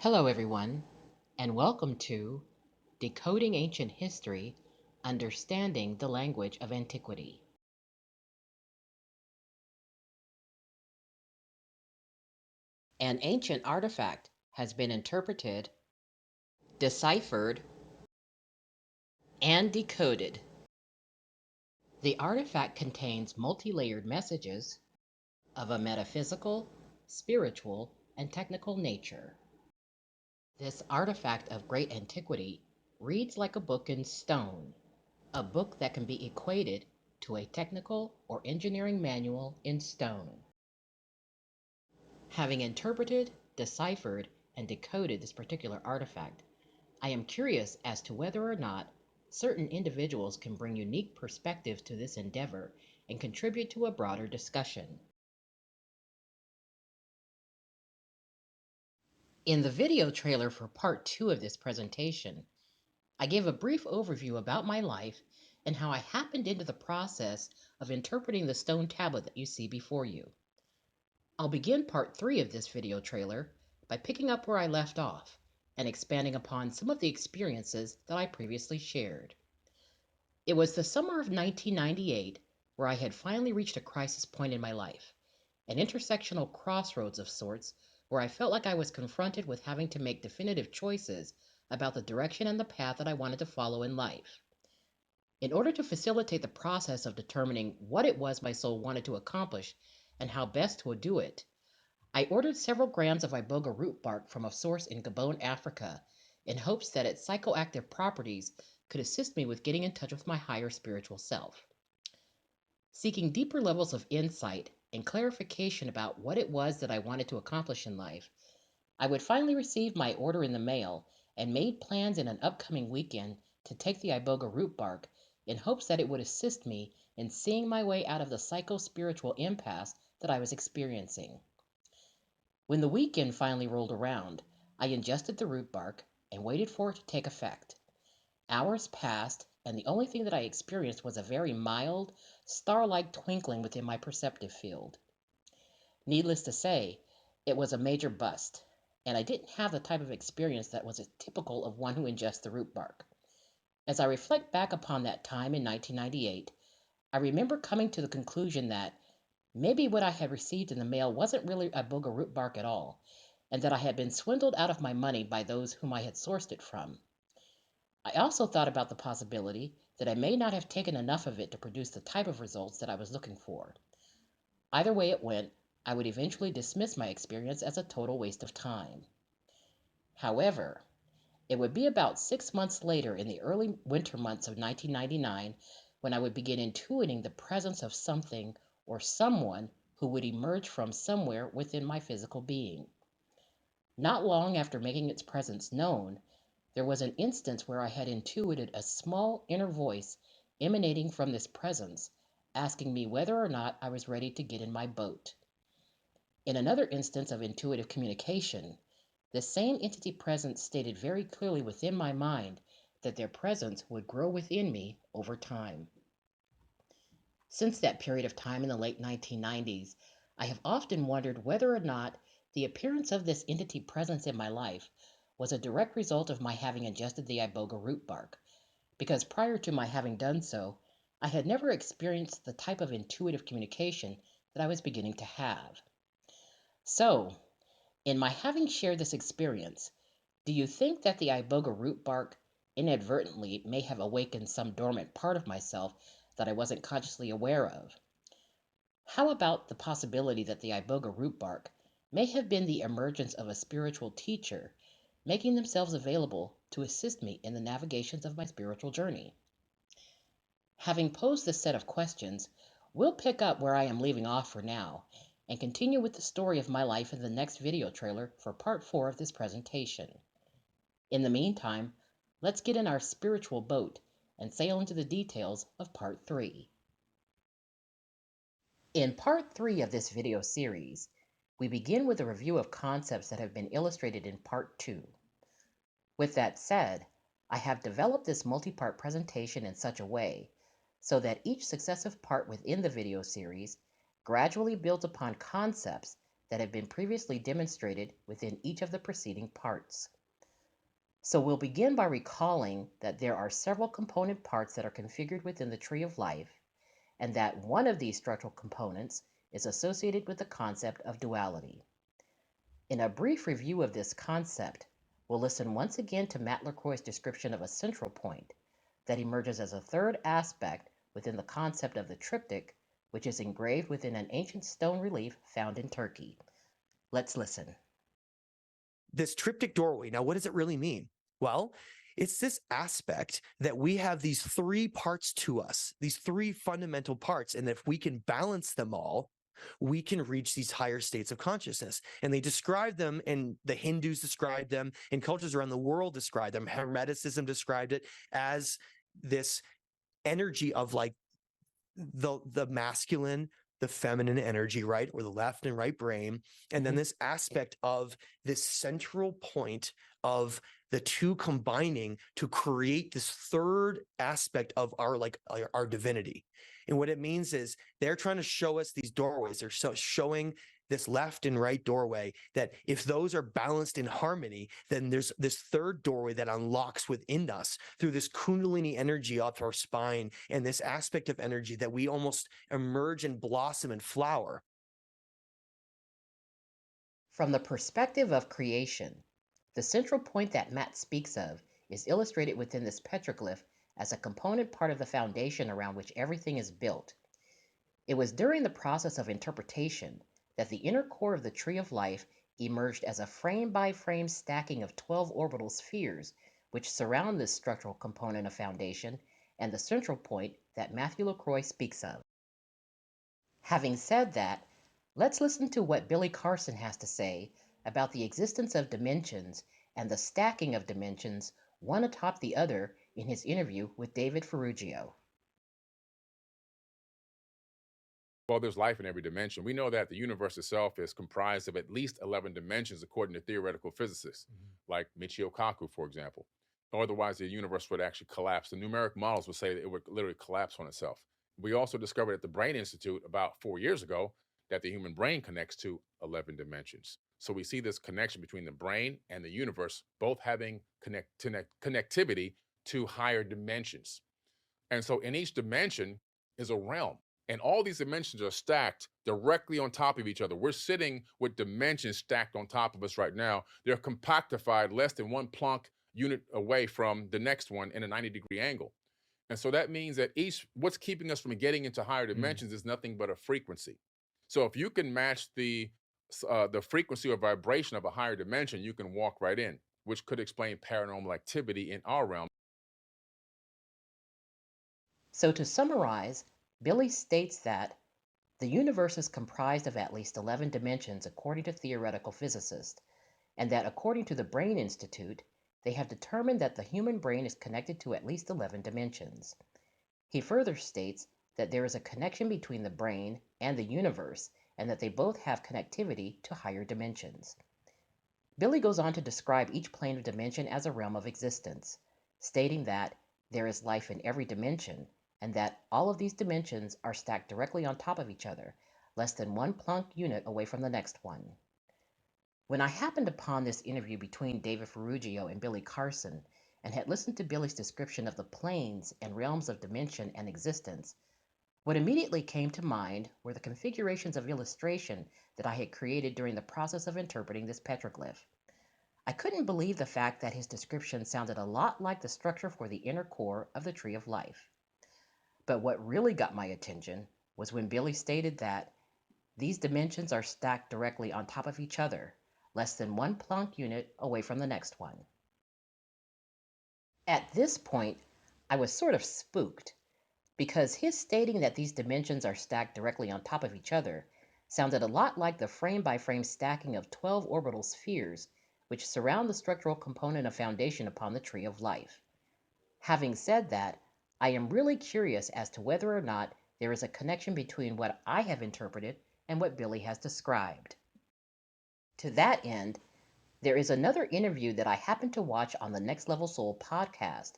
Hello, everyone, and welcome to Decoding Ancient History, Understanding the Language of Antiquity. An ancient artifact has been interpreted, deciphered, and decoded. The artifact contains multi-layered messages of a metaphysical, spiritual, and technical nature. This artifact of great antiquity reads like a book in stone, a book that can be equated to a technical or engineering manual in stone. Having interpreted, deciphered, and decoded this particular artifact, I am curious as to whether or not certain individuals can bring unique perspectives to this endeavor and contribute to a broader discussion. In the video trailer for part 2 of this presentation, I gave a brief overview about my life and how I happened into the process of interpreting the stone tablet that you see before you. I'll begin part 3 of this video trailer by picking up where I left off and expanding upon some of the experiences that I previously shared. It was the summer of 1998 where I had finally reached a crisis point in my life, an intersectional crossroads of sorts where I felt like I was confronted with having to make definitive choices about the direction and the path that I wanted to follow in life. In order to facilitate the process of determining what it was my soul wanted to accomplish and how best to do it, I ordered several grams of iboga root bark from a source in Gabon, Africa, in hopes that its psychoactive properties could assist me with getting in touch with my higher spiritual self. Seeking deeper levels of insight and clarification about what it was that I wanted to accomplish in life, I would finally receive my order in the mail and made plans in an upcoming weekend to take the iboga root bark in hopes that it would assist me in seeing my way out of the psycho-spiritual impasse that I was experiencing. When the weekend finally rolled around, I ingested the root bark and waited for it to take effect. Hours passed, and the only thing that I experienced was a very mild, star-like twinkling within my perceptive field. Needless to say, it was a major bust, and I didn't have the type of experience that was typical of one who ingests the root bark. As I reflect back upon that time in 1998, I remember coming to the conclusion that maybe what I had received in the mail wasn't really iboga root bark at all, and that I had been swindled out of my money by those whom I had sourced it from. I also thought about the possibility that I may not have taken enough of it to produce the type of results that I was looking for. Either way it went, I would eventually dismiss my experience as a total waste of time. However, it would be about 6 months later in the early winter months of 1999 when I would begin intuiting the presence of something or someone who would emerge from somewhere within my physical being. Not long after making its presence known, there was an instance where I had intuited a small inner voice emanating from this presence, asking me whether or not I was ready to get in my boat. In another instance of intuitive communication, the same entity present stated very clearly within my mind that their presence would grow within me over time. Since that period of time in the late 1990s, I have often wondered whether or not the appearance of this entity presence in my life was a direct result of my having ingested the iboga root bark, because prior to my having done so, I had never experienced the type of intuitive communication that I was beginning to have. So, in my having shared this experience, do you think that the iboga root bark inadvertently may have awakened some dormant part of myself that I wasn't consciously aware of? How about the possibility that the iboga root bark may have been the emergence of a spiritual teacher, making themselves available to assist me in the navigations of my spiritual journey? Having posed this set of questions, we'll pick up where I am leaving off for now and continue with the story of my life in the next video trailer for part 4 of this presentation. In the meantime, let's get in our spiritual boat and sail into the details of part 3. In part 3 of this video series, we begin with a review of concepts that have been illustrated in part 2. With that said, I have developed this multi-part presentation in such a way so that each successive part within the video series gradually builds upon concepts that have been previously demonstrated within each of the preceding parts. So we'll begin by recalling that there are several component parts that are configured within the tree of life, and that one of these structural components is associated with the concept of duality. In a brief review of this concept, we'll listen once again to Matt Lacroix's description of a central point that emerges as a third aspect within the concept of the triptych, which is engraved within an ancient stone relief found in Turkey. Let's listen. This triptych doorway, now what does it really mean? Well, it's this aspect that we have these three parts to us, these three fundamental parts. And if we can balance them all, we can reach these higher states of consciousness. And they describe them, and the Hindus describe them, and cultures around the world describe them. Hermeticism described it as this energy of like the masculine, the feminine energy, right? Or the left and right brain. And then this aspect of this central point of the two combining to create this third aspect of our divinity. And what it means is they're trying to show us these doorways. They're showing this left and right doorway that if those are balanced in harmony, then there's this third doorway that unlocks within us through this kundalini energy off our spine and this aspect of energy that we almost emerge and blossom and flower. From the perspective of creation, the central point that Matt speaks of is illustrated within this petroglyph as a component part of the foundation around which everything is built. It was during the process of interpretation that the inner core of the tree of life emerged as a frame-by-frame stacking of 12 orbital spheres, which surround this structural component of foundation and the central point that Matthew Lacroix speaks of. Having said that, let's listen to what Billy Carson has to say about the existence of dimensions and the stacking of dimensions one atop the other in his interview with David Ferrugio. Well, there's life in every dimension. We know that the universe itself is comprised of at least 11 dimensions, according to theoretical physicists, like Michio Kaku, for example. Otherwise, the universe would actually collapse. The numeric models would say that it would literally collapse on itself. We also discovered at the Brain Institute about 4 years ago that the human brain connects to 11 dimensions. So we see this connection between the brain and the universe, both having connectivity to higher dimensions. And so in each dimension is a realm. And all these dimensions are stacked directly on top of each other. We're sitting with dimensions stacked on top of us right now. They're compactified less than one Planck unit away from the next one in a 90-degree angle. And so that means that what's keeping us from getting into higher dimensions is nothing but a frequency. So if you can match the frequency or vibration of a higher dimension, you can walk right in, which could explain paranormal activity in our realm. So to summarize, Billy states that the universe is comprised of at least 11 dimensions according to theoretical physicists, and that according to the Brain Institute, they have determined that the human brain is connected to at least 11 dimensions. He further states that there is a connection between the brain and the universe, and that they both have connectivity to higher dimensions. Billy goes on to describe each plane of dimension as a realm of existence, stating that there is life in every dimension, and that all of these dimensions are stacked directly on top of each other, less than one Planck unit away from the next one. When I happened upon this interview between David Ferrugio and Billy Carson, and had listened to Billy's description of the planes and realms of dimension and existence, what immediately came to mind were the configurations of illustration that I had created during the process of interpreting this petroglyph. I couldn't believe the fact that his description sounded a lot like the structure for the inner core of the Tree of Life. But what really got my attention was when Billy stated that these dimensions are stacked directly on top of each other, less than one Planck unit away from the next one. At this point, I was sort of spooked, because his stating that these dimensions are stacked directly on top of each other sounded a lot like the frame-by-frame stacking of 12 orbital spheres, which surround the structural component of foundation upon the Tree of Life. Having said that, I am really curious as to whether or not there is a connection between what I have interpreted and what Billy has described. To that end, there is another interview that I happened to watch on the Next Level Soul podcast,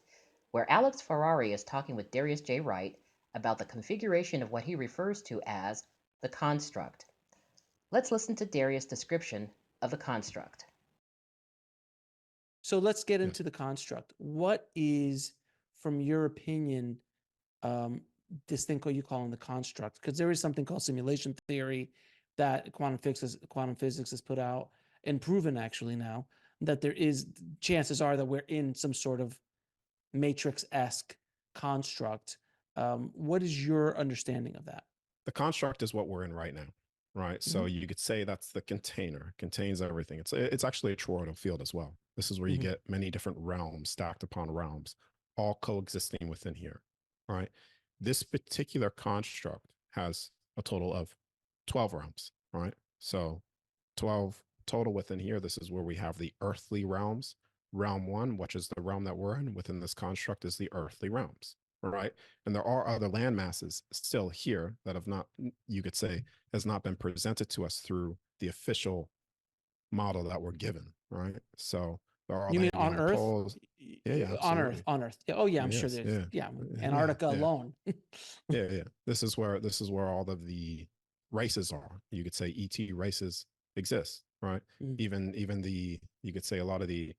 where Alex Ferrari is talking with Darius J. Wright about the configuration of what he refers to as the construct. Let's listen to Darius' description of the construct. So let's get into the construct. What is, from your opinion, this thing you call the construct? Because there is something called simulation theory that quantum physics has put out and proven actually now that there is chances are that we're in some sort of matrix-esque construct. What is your understanding of that? The construct is what we're in right now, right? So you could say that's the container, contains everything. It's actually a toroidal field as well. This is where you get many different realms stacked upon realms, all coexisting within here, right? This particular construct has a total of 12 realms, right? So 12 total within here. This is where we have the earthly realms. Realm 1, which is the realm that we're in within this construct, is the earthly realms, right? And there are other land masses still here that have not, you could say, has not been presented to us through the official model that we're given, right? So there are You mean land on beyond Earth? poles. Yeah, On absolutely. Earth, on Earth. Oh yeah, I'm sure Yes, there's yeah. Antarctica Yeah. alone. Yeah. This is where all of the races are. You could say ET races exist, right? Even the, you could say a lot of the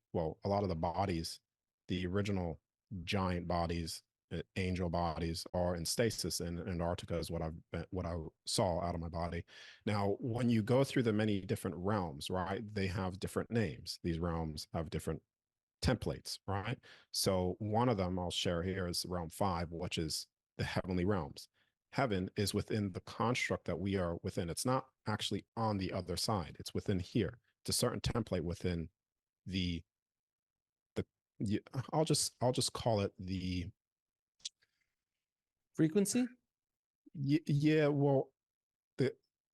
bodies, the original giant bodies, angel bodies, are in stasis in Antarctica, is what I saw out of my body. Now, when you go through the many different realms, right, they have different names. These realms have different templates, right? So one of them I'll share here is realm 5, which is the heavenly realms. Heaven is within the construct that we are within. It's not actually on the other side. It's within here. It's a certain template within the I'll just call it the Frequency? Yeah, well,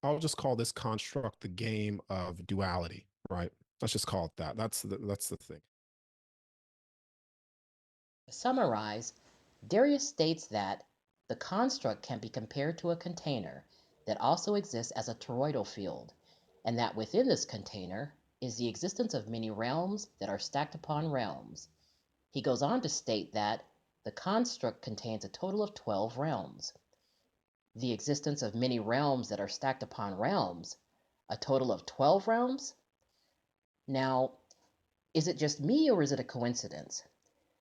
I'll just call this construct the game of duality, right? Let's just call it that. That's the thing. To summarize, Darius states that the construct can be compared to a container that also exists as a toroidal field, and that within this container is the existence of many realms that are stacked upon realms. He goes on to state that the construct contains a total of 12 realms. The existence of many realms that are stacked upon realms, a total of 12 realms? Now, is it just me or is it a coincidence?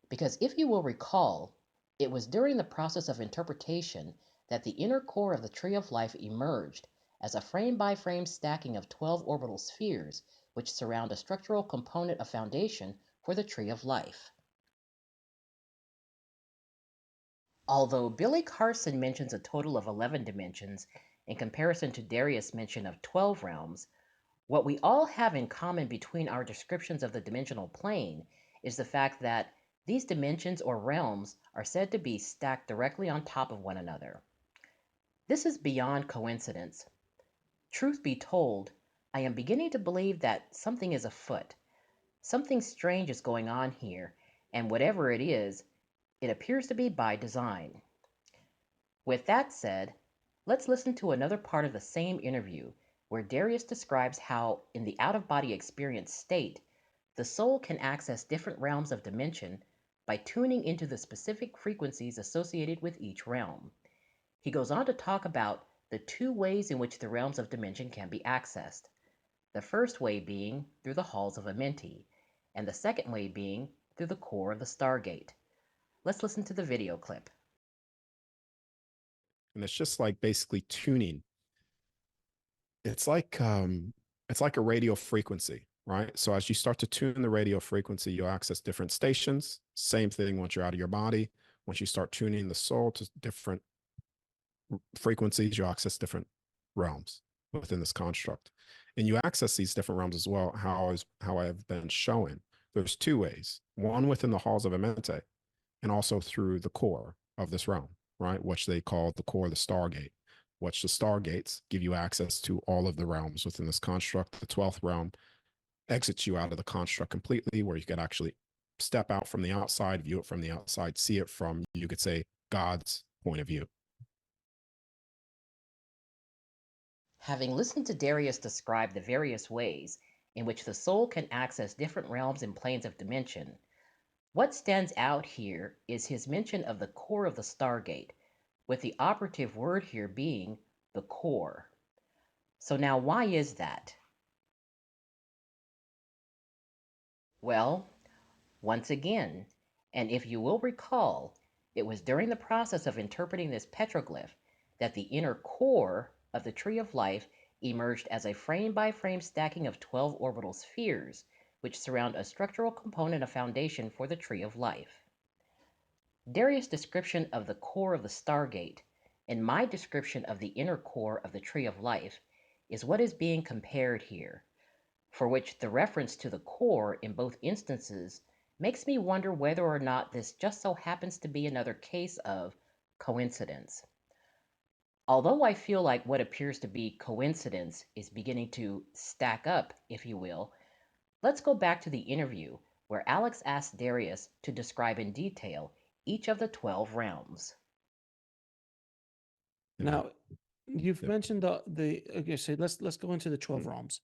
Because if you will recall, it was during the process of interpretation that the inner core of the Tree of Life emerged as a frame-by-frame stacking of 12 orbital spheres which surround a structural component of foundation for the Tree of Life. Although Billy Carson mentions a total of 11 dimensions in comparison to Darius' mention of 12 realms, what we all have in common between our descriptions of the dimensional plane is the fact that these dimensions or realms are said to be stacked directly on top of one another. This is beyond coincidence. Truth be told, I am beginning to believe that something is afoot. Something strange is going on here, and whatever it is, it appears to be by design. With that said, let's listen to another part of the same interview where Darius describes how, in the out-of-body experience state, the soul can access different realms of dimension by tuning into the specific frequencies associated with each realm. He goes on to talk about the two ways in which the realms of dimension can be accessed. The first way being through the halls of Amenti, and the second way being through the core of the Stargate. Let's listen to the video clip. And it's just like basically tuning. It's like a radio frequency, right? So as you start to tune the radio frequency, you'll access different stations. Same thing once you're out of your body. Once you start tuning the soul to different frequencies, you access different realms within this construct. And you access these different realms as well, how I have been showing. There's two ways. One within the halls of Amenti, and also through the core of this realm, right? Which they call the core of the Stargate, which the Stargates give you access to all of the realms within this construct. The 12th realm exits you out of the construct completely, where you could actually step out from the outside, view it from the outside, see it from, you could say, God's point of view. Having listened to Darius describe the various ways in which the soul can access different realms and planes of dimension, what stands out here is his mention of the core of the Stargate, with the operative word here being the core. So now why is that? Well, once again, and if you will recall, it was during the process of interpreting this petroglyph that the inner core of the Tree of Life emerged as a frame-by-frame stacking of 12 orbital spheres, which surround a structural component of foundation for the Tree of Life. Darius' description of the core of the Stargate and my description of the inner core of the Tree of Life is what is being compared here, for which the reference to the core in both instances makes me wonder whether or not this just so happens to be another case of coincidence. Although I feel like what appears to be coincidence is beginning to stack up, if you will, let's go back to the interview where Alex asked Darius to describe in detail each of the 12 realms. Now, you've Yeah. mentioned okay, so let's go into the 12 realms.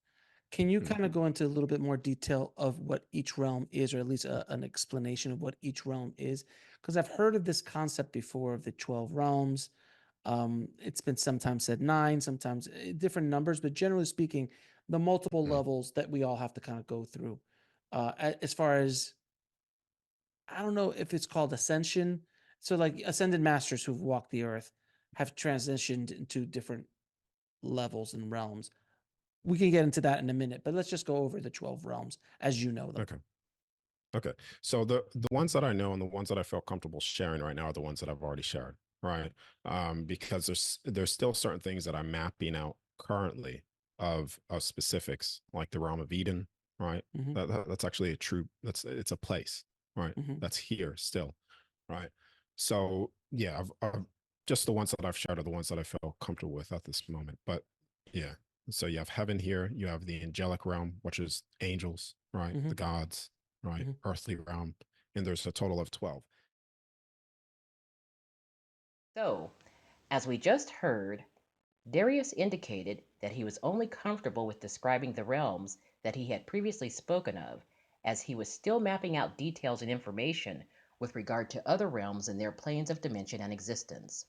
Can you Mhm. kind of go into a little bit more detail of what each realm is, or at least an explanation of what each realm is? Because I've heard of this concept before of the 12 realms. It's been sometimes said 9, sometimes different numbers, but generally speaking, the multiple levels that we all have to kind of go through. As far as, I don't know if it's called ascension. So, like ascended masters who've walked the earth have transitioned into different levels and realms. We can get into that in a minute, but let's just go over the 12 realms as you know them. Okay. Okay. So the ones that I know and the ones that I feel comfortable sharing right now are the ones that I've already shared, right? Because there's still certain things that I'm mapping out currently of specifics, like the realm of Eden, right? Mhm. That's actually it's a place, right? Mhm. That's here still, right? So yeah, I've just the ones that I've shared are the ones that I feel comfortable with at this moment. But yeah, so you have heaven here, you have the angelic realm, which is angels, right? The Mhm. gods, right? Mhm. Earthly realm. And there's a total of 12. So, as we just heard, Darius indicated that he was only comfortable with describing the realms that he had previously spoken of, as he was still mapping out details and information with regard to other realms and their planes of dimension and existence.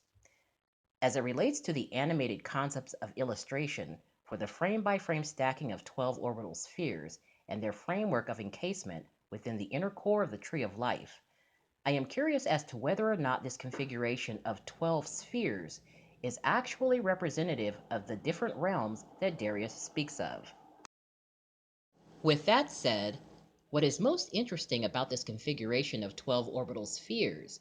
As it relates to the animated concepts of illustration for the frame-by-frame stacking of 12 orbital spheres and their framework of encasement within the inner core of the Tree of Life, I am curious as to whether or not this configuration of 12 spheres is actually representative of the different realms that Darius speaks of. With that said, what is most interesting about this configuration of 12 orbital spheres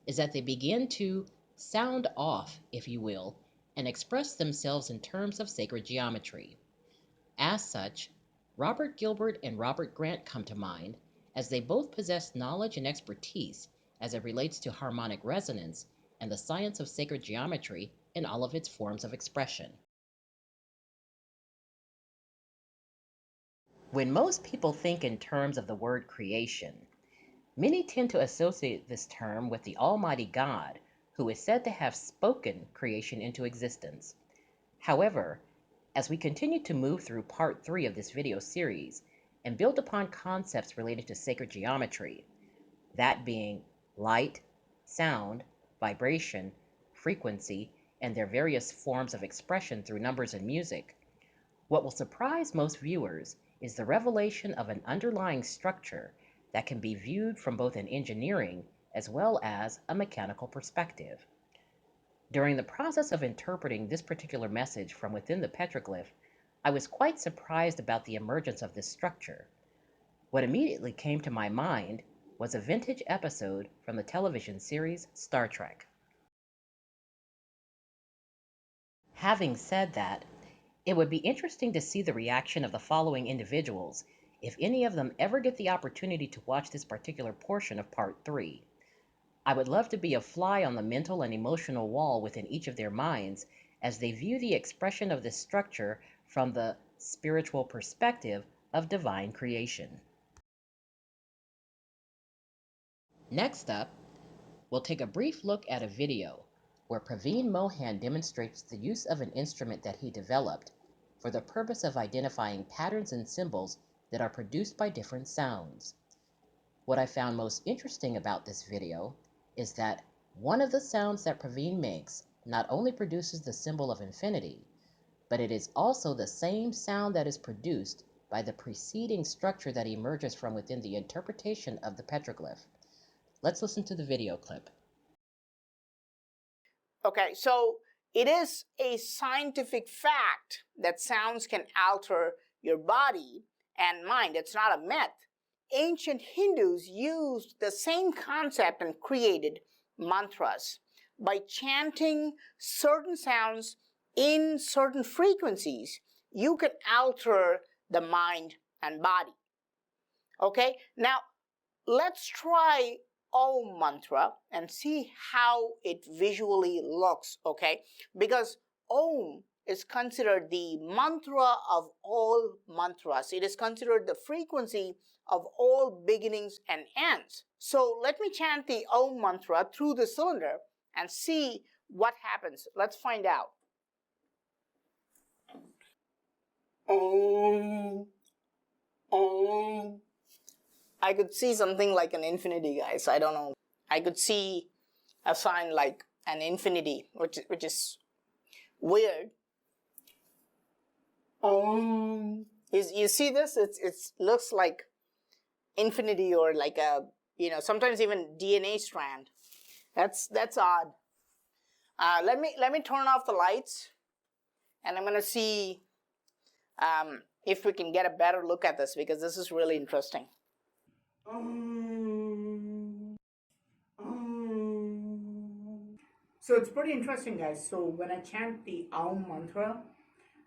is that they begin to sound off, if you will, and express themselves in terms of sacred geometry. As such, Robert Gilbert and Robert Grant come to mind, as they both possess knowledge and expertise as it relates to harmonic resonance and the science of sacred geometry in all of its forms of expression. When most people think in terms of the word creation, many tend to associate this term with the Almighty God, who is said to have spoken creation into existence. However, as we continue to move through part 3 of this video series and build upon concepts related to sacred geometry, that being light, sound, vibration, frequency, and their various forms of expression through numbers and music, what will surprise most viewers is the revelation of an underlying structure that can be viewed from both an engineering as well as a mechanical perspective. During the process of interpreting this particular message from within the petroglyph, I was quite surprised about the emergence of this structure. What immediately came to my mind was a vintage episode from the television series Star Trek. Having said that, it would be interesting to see the reaction of the following individuals if any of them ever get the opportunity to watch this particular portion of Part 3. I would love to be a fly on the mental and emotional wall within each of their minds as they view the expression of this structure from the spiritual perspective of divine creation. Next up, we'll take a brief look at a video where Praveen Mohan demonstrates the use of an instrument that he developed for the purpose of identifying patterns and symbols that are produced by different sounds. What I found most interesting about this video is that one of the sounds that Praveen makes not only produces the symbol of infinity, but it is also the same sound that is produced by the preceding structure that emerges from within the interpretation of the petroglyph. Let's listen to the video clip. Okay, so it is a scientific fact that sounds can alter your body and mind. It's not a myth. Ancient Hindus used the same concept and created mantras. By chanting certain sounds in certain frequencies, you can alter the mind and body. Okay, now let's try Om mantra and see how it visually looks, okay? Because Om is considered the mantra of all mantras. It is considered the frequency of all beginnings and ends. So let me chant the Om mantra through the cylinder and see what happens. Let's find out. Om, Om. I could see something like an infinity, guys. I don't know. I could see a sign like an infinity, which is weird. You see this? It looks like infinity, or like a, sometimes even DNA strand. That's odd. Let me turn off the lights, and I'm gonna see if we can get a better look at this, because this is really interesting. So it's pretty interesting, guys. So when I chant the Aum mantra,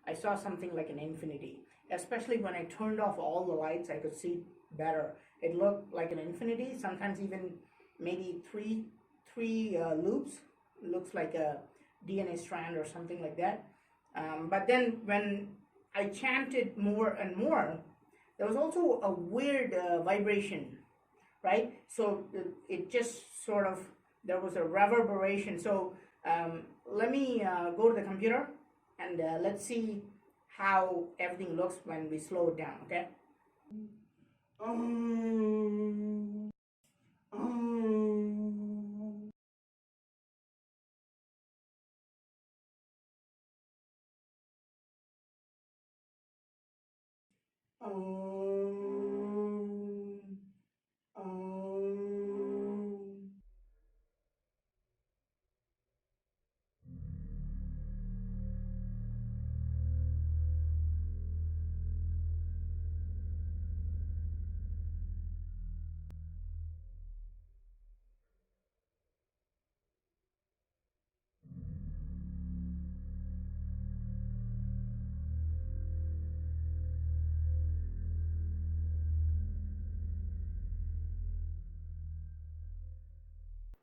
I saw something like an infinity. Especially when I turned off all the lights, I could see better. It looked like an infinity, sometimes even maybe three loops. It looks like a DNA strand or something like that. But then when I chanted more and more, there was also a weird vibration, right? So it just sort of, there was a reverberation. So let me go to the computer and let's see how everything looks when we slow it down, okay?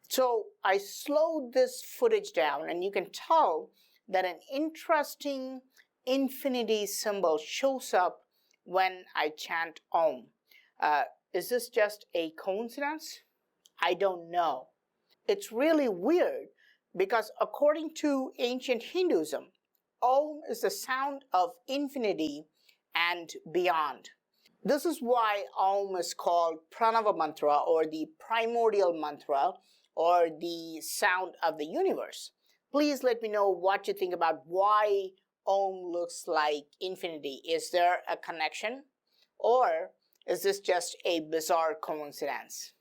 So I slowed this footage down, and you can tell that an interesting infinity symbol shows up when I chant Om. Is this just a coincidence? I don't know. It's really weird because according to ancient Hinduism, Om is the sound of infinity and beyond. This is why Om is called Pranava mantra, or the primordial mantra, or the sound of the universe. Please let me know what you think about why Om looks like infinity. Is there a connection, or is this just a bizarre coincidence?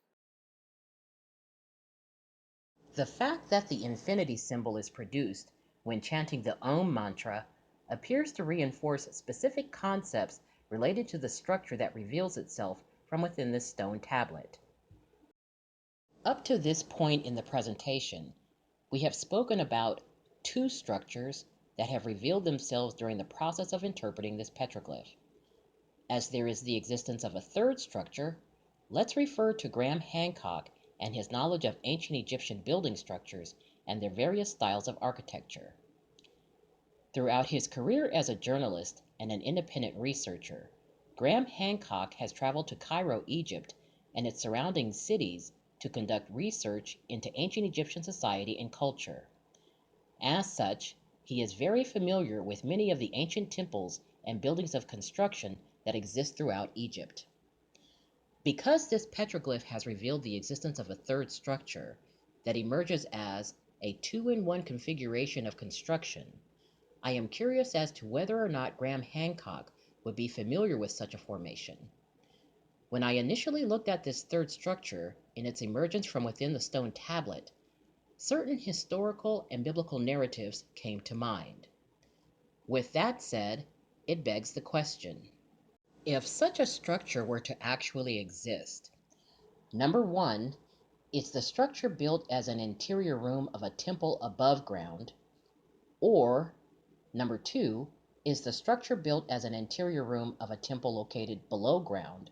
The fact that the infinity symbol is produced when chanting the Om mantra appears to reinforce specific concepts related to the structure that reveals itself from within this stone tablet. Up to this point in the presentation, we have spoken about two structures that have revealed themselves during the process of interpreting this petroglyph. As there is the existence of a third structure, let's refer to Graham Hancock and his knowledge of ancient Egyptian building structures and their various styles of architecture. Throughout his career as a journalist and an independent researcher, Graham Hancock has traveled to Cairo, Egypt, and its surrounding cities to conduct research into ancient Egyptian society and culture. As such, he is very familiar with many of the ancient temples and buildings of construction that exist throughout Egypt. Because this petroglyph has revealed the existence of a third structure that emerges as a two-in-one configuration of construction, I am curious as to whether or not Graham Hancock would be familiar with such a formation. When I initially looked at this third structure in its emergence from within the stone tablet, certain historical and biblical narratives came to mind. With that said, it begs the question: if such a structure were to actually exist, number one, is the structure built as an interior room of a temple above ground? Or, number two, is the structure built as an interior room of a temple located below ground?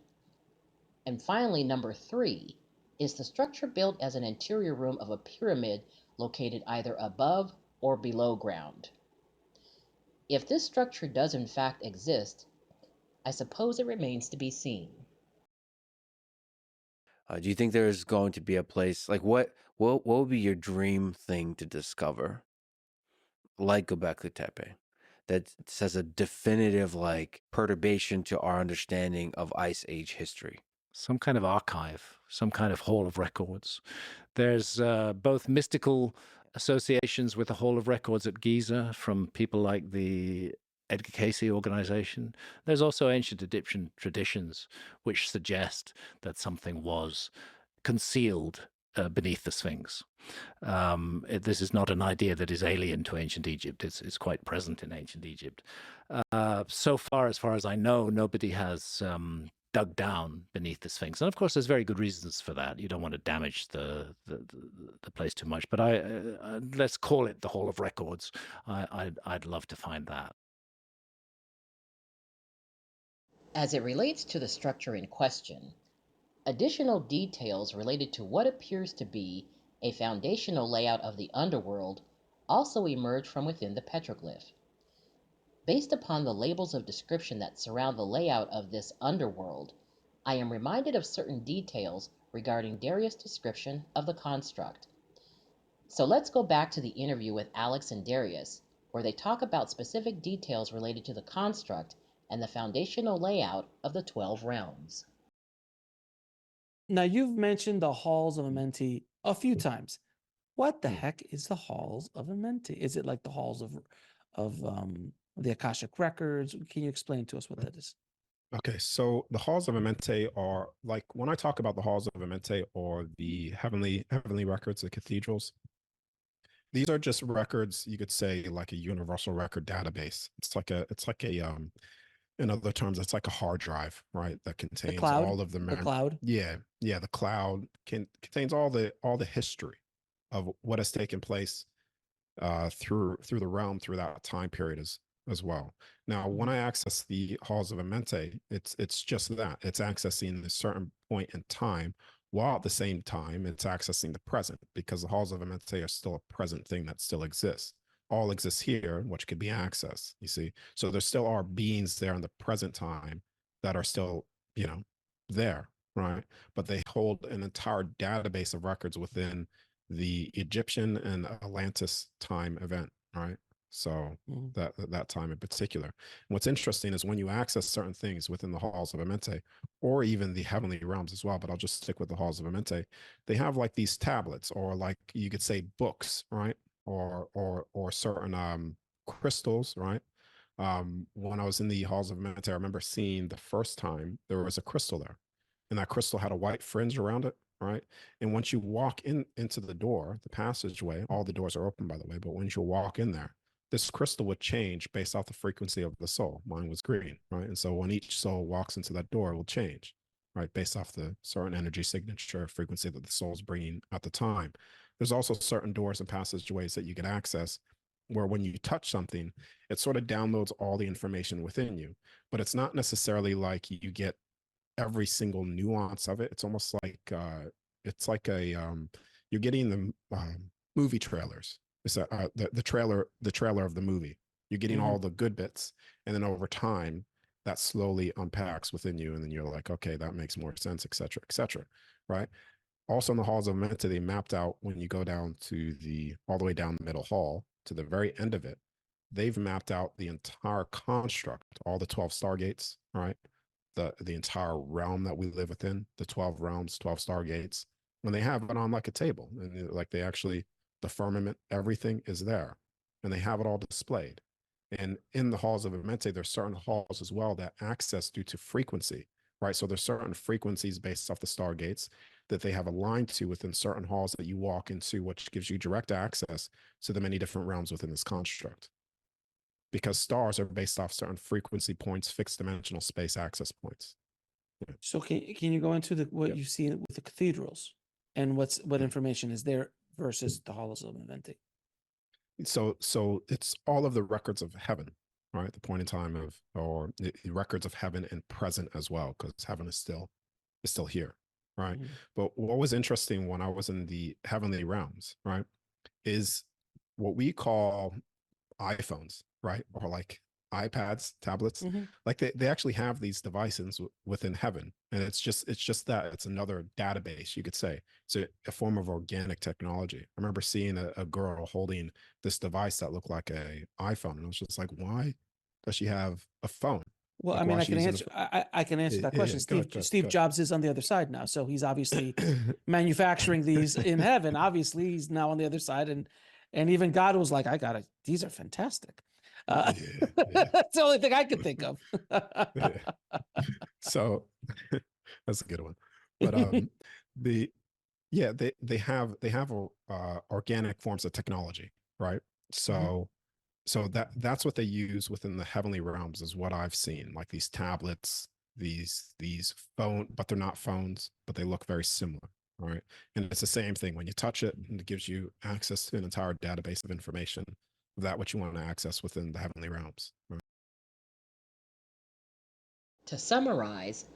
And finally, number three, is the structure built as an interior room of a pyramid located either above or below ground? If this structure does in fact exist, I suppose it remains to be seen. Do you think there's going to be a place like what would be your dream thing to discover, like Göbekli Tepe, that says a definitive like perturbation to our understanding of Ice Age history? Some kind of archive, some kind of hall of records. There's both mystical associations with the Hall of Records at Giza from people like the Edgar Cayce organization. There's also ancient Egyptian traditions which suggest that something was concealed beneath the Sphinx. This is not an idea that is alien to ancient Egypt. It's quite present in ancient Egypt. So far as I know, nobody has dug down beneath the Sphinx, and of course, there's very good reasons for that. You don't want to damage the place too much. But let's call it the Hall of Records. I'd love to find that. As it relates to the structure in question, additional details related to what appears to be a foundational layout of the underworld also emerge from within the petroglyph. Based upon the labels of description that surround the layout of this underworld, I am reminded of certain details regarding Darius' description of the construct. So let's go back to the interview with Alex and Darius, where they talk about specific details related to the construct and the foundational layout of the 12 realms. Now, you've mentioned the halls of Amenti a few times. What the heck is the halls of Amenti? Is it like the halls of the Akashic records? Can you explain to us what that is? Okay, so the halls of Amenti are like, when I talk about the halls of Amenti or the heavenly records, the cathedrals, these are just records, you could say, like a universal record database. It's like a in other terms, it's like a hard drive, right? That contains all of the cloud. Yeah, the cloud contains all the history of what has taken place through the realm through that time period as well. Now, when I access the halls of Amenti, it's just that. It's accessing a certain point in time, while at the same time it's accessing the present, because the halls of Amenti are still a present thing that still exists. All exists here, which could be accessed, you see. So there still are beings there in the present time that are still, there, right? But they hold an entire database of records within the Egyptian and Atlantis time event, right? So that time in particular. And what's interesting is when you access certain things within the halls of Amenti, or even the heavenly realms as well, but I'll just stick with the halls of Amenti, they have like these tablets, or like you could say books, right? Or certain crystals, right? When I was in the halls of Amenti, I remember seeing the first time there was a crystal there, and that crystal had a white fringe around it, right? And once you walk into the door, the passageway, all the doors are open, by the way, but once you walk in there, this crystal would change based off the frequency of the soul. Mine was green, right? And so when each soul walks into that door, it will change, right? Based off the certain energy signature frequency that the soul's bringing at the time. There's also certain doors and passageways that you can access where when you touch something, it sort of downloads all the information within you, but it's not necessarily like you get every single nuance of it. It's almost like you're getting the movie trailers. It's the trailer of the movie. You're getting all the good bits, and then over time that slowly unpacks within you, and then you're like, okay, that makes more sense, etc., right? Also, in the halls of Amenti, they mapped out, when you go down to all the way down the middle hall to the very end of it, they've mapped out the entire construct, all the 12 stargates, right? The entire realm that we live within, the 12 realms, 12 stargates, when they have it on like a table, and like they actually, the firmament, everything is there, and they have it all displayed. And in the halls of Amente, there's certain halls as well that access due to frequency, right? So there's certain frequencies based off the stargates that they have aligned to within certain halls that you walk into, which gives you direct access to the many different realms within this construct. Because stars are based off certain frequency points, fixed dimensional space access points. Yeah. So can you go into what Yep. you see with the cathedrals and what information is there versus the halls of Mente? So it's all of the records of heaven, right? The point in time of, or the records of heaven and present as well, because heaven is still here, right? Mhm. But what was interesting when I was in the heavenly realms, right, is what we call iPhones, right? Or like iPads, tablets. Mhm. Like they actually have these devices within heaven. And it's just that it's another database, you could say. So a form of organic technology. I remember seeing a girl holding this device that looked like a iPhone. And I was just like, why does she have a phone? Well, I Like, mean, why I is she can using answer. I can answer that question. go ahead, Steve go Jobs is on the other side now, so he's obviously manufacturing these in heaven. Obviously, he's now on the other side, and even God was like, "I got it. These are fantastic." Yeah. That's the only thing I could think of. Yeah. So that's a good one. But the yeah, they have organic forms of technology, right? So that's what they use within the heavenly realms, is what I've seen, like these tablets, these phone, but they're not phones, but they look very similar, right? And it's the same thing when you touch it, and it gives you access to an entire database of information of that what you want to access within the heavenly realms, right? To summarize,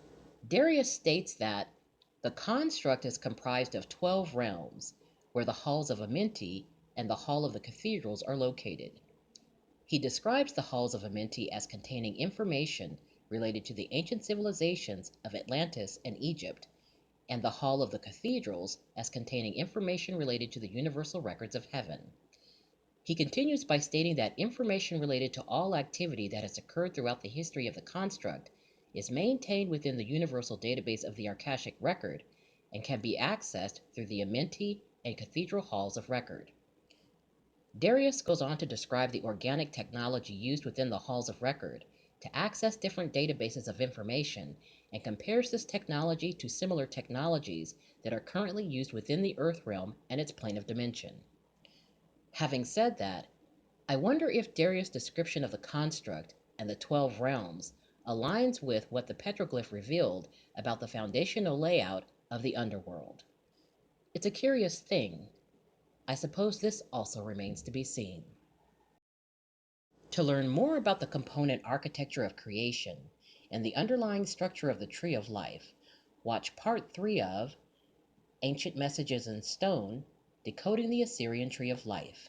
Darius states that the construct is comprised of 12 realms, where the halls of Amenti and the Hall of the Cathedrals are located. He describes the halls of Amenti as containing information related to the ancient civilizations of Atlantis and Egypt, and the Hall of the Cathedrals as containing information related to the universal records of heaven. He continues by stating that information related to all activity that has occurred throughout the history of the construct is maintained within the universal database of the Akashic record and can be accessed through the Amenti and Cathedral halls of record. Darius goes on to describe the organic technology used within the halls of record to access different databases of information, and compares this technology to similar technologies that are currently used within the Earth realm and its plane of dimension. Having said that, I wonder if Darius' description of the construct and the 12 realms aligns with what the petroglyph revealed about the foundational layout of the underworld. It's a curious thing. I suppose this also remains to be seen. To learn more about the component architecture of creation and the underlying structure of the Tree of Life, watch Part 3 of Ancient Messages in Stone, Decoding the Assyrian Tree of Life.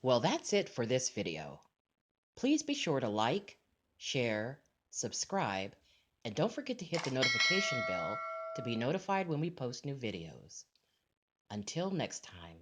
Well, that's it for this video. Please be sure to like, share, subscribe, and don't forget to hit the notification bell to be notified when we post new videos. Until next time.